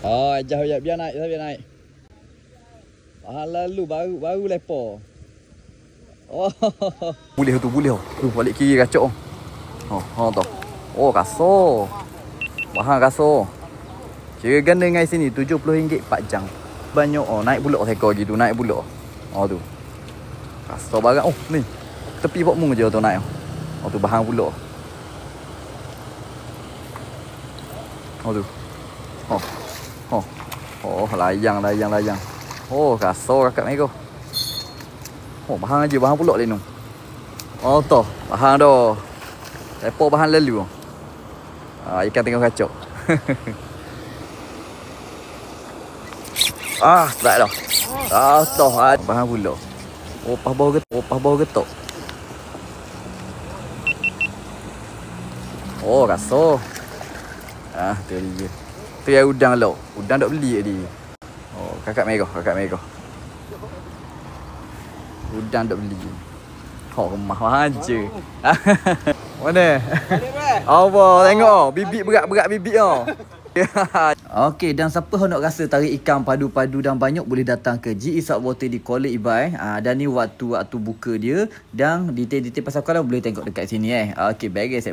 Oh, ajar biar naik, biar naik. Lalu baru lepo. Oh. Boleh tu. Tu balik kiri kacok. Oh tu. Oh, kasar. Mahal kasar. Kira ganda dengan sini RM70 4 jam. Banyak naik pula sekor gitu, naik pula. Tu. Kasar barang. Oh, ni. Tepi pok mung je tu naik. Tu bahang pula. Tu. Layang. Kasar kakak mego. Bahang aja, bahang pula lenu. Tu, bahang dah. Lepo bahang lalu. Ikan tengah kacau. Tak dah. Toh bahang pula. Opah bau getok. Kasar. Tu dia. Tu yang udang lo. Udang tak beli tadi. Kakak mego. Udang tak beli. Rumah aja. Mana? Apa tengok bibik berat bibik Okey, dan siapa nak rasa tarik ikan padu-padu dan banyak boleh datang ke GE Saltwater di Kuala Ibai. Dan ni waktu buka dia dan detail-detail pasal kolam boleh tengok dekat sini Okey, baik guys,